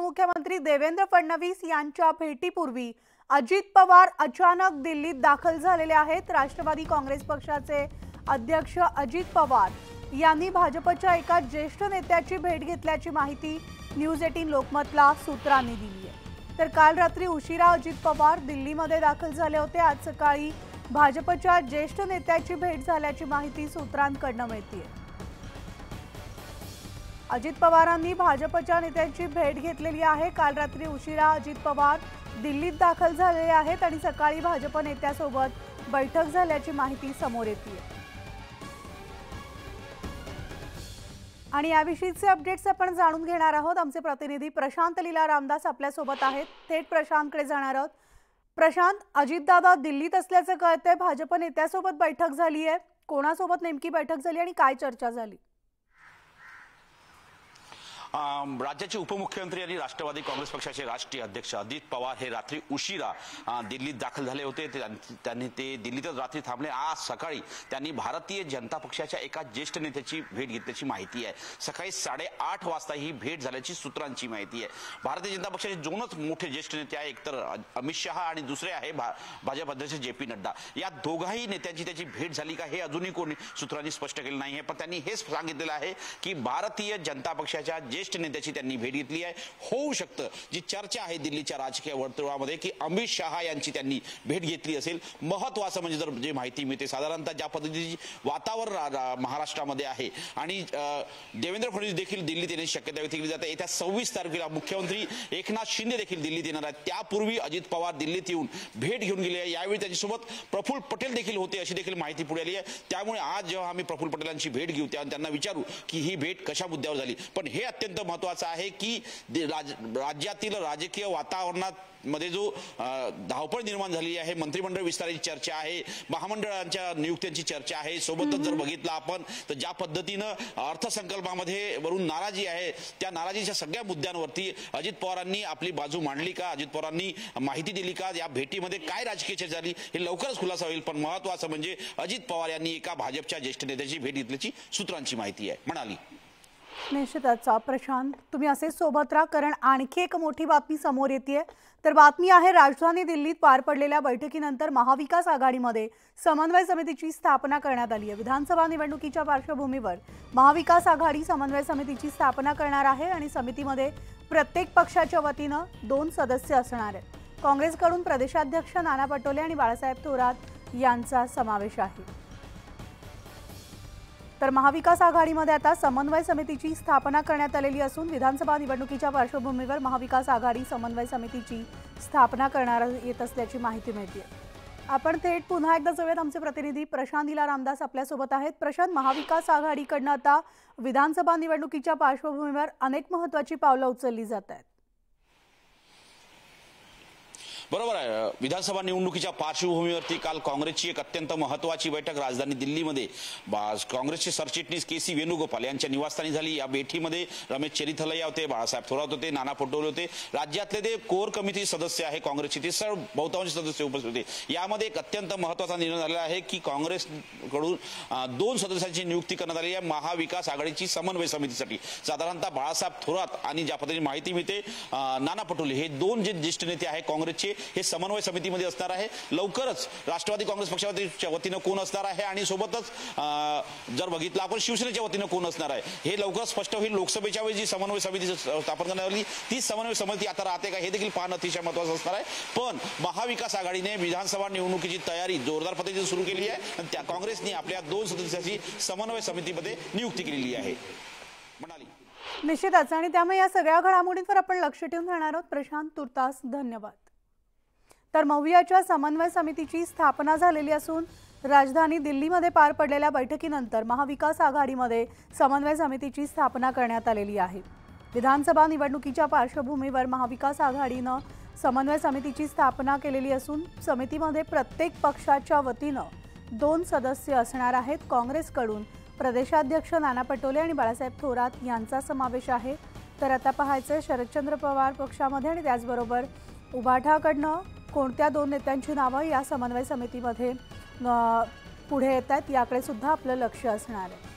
उपमुख्यमंत्री देवेंद्र फडणवीस यांच्या भेटीपूर्वी अजित पवार अचानक दिल्लीत दाखल झालेले आहेत। राष्ट्रवादी काँग्रेस पक्षाचे अध्यक्ष अजित पवार यांनी भाजपच्या एका ज्येष्ठ नेत्याची भेट घेतल्याची माहिती न्यूज 18 लोकमतला सूत्रांनी दिली आहे। तर काल रात्री उशिरा अजित पवार दिल्लीमध्ये दाखल झाले होते। आज सकाळी भाजपच्या ज्येष्ठ नेत्याची भेट झाल्याची माहिती सूत्रांकडून मिळते। अजित पवारांनी भाजपच्या नेत्यांची भेट घेतलेली आहे। काल रात्री उशिरा अजित पवार दिल्लीत दाखल झालेले आहेत आणि सकाळी भाजप नेत्यासोबत बैठक झाल्याची माहिती समोर येते। आणि याविषयीचे अपडेट्स आपण जाणून घेणार आहोत। आमचे प्रतिनिधी प्रशांत लीला रामदास आपल्या सोबत आहेत। थेट प्रशांतकडे जाणार आहोत। प्रशांत, अजितदादा दिल्लीत असल्याचं कळतंय, भाजप नेत्यासोबत बैठक झाली आहे। कोणासोबत नेमकी बैठक झाली आणि काय चर्चा झाली? राज्याचे उपमुख्यमंत्री आणि राष्ट्रवादी काँग्रेस पक्षाचे राष्ट्रीय अध्यक्ष अजित पवार हे रात्री उशिरा दिल्लीत दाखल झाले होते। त्यांनी दिल्लीतच रात्री थांबले। आज सकाळी त्यांनी भारतीय जनता पक्षाच्या एका ज्येष्ठ नेत्याची भेट घेतल्याची माहिती आहे। सकाळी 8:30 वाजता ही भेट झाल्याची सूत्रांची माहिती आहे। भारतीय जनता पक्षाचे दोनच मोठे ज्येष्ठ नेते आहे, एकतर अमित शहा आणि दुसरे आहे भाजप अध्यक्ष JP नड्डा। या दोघाही नेत्यांची त्याची भेट झाली का हे अजूनही कोणी सूत्रांनी स्पष्ट केलं नाही आहे, पण त्यांनी हेच सांगितलेलं आहे की भारतीय जनता पक्षाच्या ज्येष्ठ नेत्याची त्यांनी भेट घेतली आहे। होऊ शकतं जी चर्चा आहे दिल्लीच्या राजकीय वर्तुळामध्ये की अमित शहा यांची त्यांनी भेट घेतली असेल। महत्त्वाचं म्हणजे जर जे माहिती मिळते साधारणतः ज्या पद्धतीची वातावरण महाराष्ट्रामध्ये आहे आणि देवेंद्र फडणवीस देखील दिल्लीत येण्याची शक्यता व्यक्त केली जाते। येत्या 26 तारखेला मुख्यमंत्री एकनाथ शिंदे देखील दिल्लीत येणार आहेत। त्यापूर्वी अजित पवार दिल्लीत येऊन भेट घेऊन गेले आहे। यावेळी त्यांच्यासोबत प्रफुल्ल पटेल देखील होते अशी देखील माहिती पुढे आली आहे। त्यामुळे आज जेव्हा आम्ही प्रफुल्ल पटेलांची भेट घेऊ तेव्हा त्यांना विचारू की ही भेट कशा मुद्द्यावर झाली। पण हे अत्यंत महत्त्वाचं आहे की राज्यातील राजकीय वातावरणात मध्ये जो धावपळ निर्माण झाली आहे, मंत्रिमंडळ विस्ताराची चर्चा आहे, महामंडळांच्या नियुक्त्यांची चर्चा आहे। सोबतच जर बघितलं आपण तर ज्या पद्धतीनं अर्थसंकल्पामध्ये वरून नाराजी आहे, त्या नाराजीच्या सगळ्या मुद्द्यांवरती अजित पवारांनी आपली बाजू मांडली का, अजित पवारांनी माहिती दिली का, या भेटीमध्ये काय राजकीय चर्चा झाली हे लवकरच खुलासा होईल। पण महत्त्वाचं म्हणजे अजित पवार यांनी एका भाजपच्या ज्येष्ठ नेत्याची भेट घेतल्याची सूत्रांची माहिती आहे म्हणाली। निश्चितच प्रशांत, तुम्ही असेच सोबत राहा, कारण आणखी एक मोठी बातमी समोर येते। तर बातमी आहे राजधानी दिल्लीत पार पडलेल्या बैठकीनंतर महाविकास आघाडीमध्ये समन्वय समितीची स्थापना करण्यात आली आहे। विधानसभा निवडणुकीच्या पार्श्वभूमीवर महाविकास आघाडी समन्वय समितीची स्थापना करणार आहे आणि समितीमध्ये प्रत्येक पक्षाच्या वतीने 2 सदस्य असणार आहेत। काँग्रेसकडून प्रदेशाध्यक्ष नाना पटोले आणि बाळासाहेब थोरात यांचा समावेश आहे। तर महाविकास आघाडीमध्ये आता समन्वय समितीची स्थापना करण्यात आलेली असून विधानसभा निवडणुकीच्या पार्श्वभूमीवर महाविकास आघाडी समन्वय समितीची स्थापना करणार येत असल्याची माहिती मिळते। आपण थेट पुन्हा एकदा जाऊयात। आमचे प्रतिनिधी प्रशांत लीला रामदास आपल्या सोबत आहेत। प्रशांत, महाविकास आघाडीकडून आता विधानसभा निवडणुकीच्या पार्श्वभूमीवर अनेक महत्त्वाची पावलं उचलली जात आहेत। बरोबर आहे। विधानसभा निवडणुकीच्या पार्श्वभूमीवरती काल काँग्रेसची एक अत्यंत महत्त्वाची बैठक राजधानी दिल्लीमध्ये काँग्रेसचे सरचिटणीस KC वेणुगोपाल यांच्या निवासस्थानी झाली। या भेटीमध्ये रमेश चेन्नीथलैया होते, बाळासाहेब थोरात होते, नाना पटोले होते, राज्यातले ते कोर कमिटी सदस्य आहे काँग्रेसचे ते सर्व बहुतांश सदस्य उपस्थित होते। यामध्ये एक अत्यंत महत्त्वाचा निर्णय झालेला आहे की काँग्रेसकडून 2 सदस्यांची नियुक्ती करण्यात आली आहे महाविकास आघाडीची समन्वय समितीसाठी। साधारणतः बाळासाहेब थोरात आणि ज्या पद्धतीने माहिती मिळते नाना पटोले हे 2 जे ज्येष्ठ नेते आहेत काँग्रेसचे हे समन्वय समितीमध्ये असणार आहे। लवकरच राष्ट्रवादी काँग्रेस पक्षाच्या वतीने कोण असणार आहे आणि सोबतच जर बघितलं आपण शिवसेनेच्या वतीने कोण असणार आहे हे लवकरच स्पष्ट होईल। लोकसभेच्या वेळी जी समन्वय समिती स्थापन करण्यात आली ती समन्वय समिती आता राहते का हे देखील पाहणं अतिशय महत्त्वाचं असणार आहे। पण महाविकास आघाडीने विधानसभा निवडणुकीची तयारी जोरदार पद्धतीने सुरू केली आहे आणि त्या काँग्रेसने आपल्या 2 सदस्यांची समन्वय समितीमध्ये नियुक्ती केलेली आहे म्हणाली। निश्चितच, आणि त्यामुळे या सगळ्या घडामोडींवर आपण लक्ष ठेवून राहणार आहोत। प्रशांत, तुर्तास धन्यवाद। तर मवियाच्या समन्वय समितीची स्थापना झालेली असून राजधानी दिल्लीमध्ये पार पडलेल्या बैठकीनंतर महाविकास आघाडीमध्ये समन्वय समितीची स्थापना करण्यात आलेली आहे। विधानसभा निवडणुकीच्या पार्श्वभूमीवर महाविकास आघाडीने समन्वय समितीची स्थापना केलेली असून समितीमध्ये प्रत्येक पक्षाच्या वतीने 2 सदस्य असणार आहेत। काँग्रेसकडून प्रदेशाध्यक्ष नाना पटोले आणि बाळासाहेब थोरात यांचा समावेश आहे। तर आता पाहायचं शरदचंद्र पवार पक्षामध्ये आणि त्याचबरोबर उभाठाकडनं कोणत्या 2 नेत्यांची नावं या समन्वय समितीमध्ये पुढे येत आहेत याकडे सुद्धा आपलं लक्ष असणार आहे।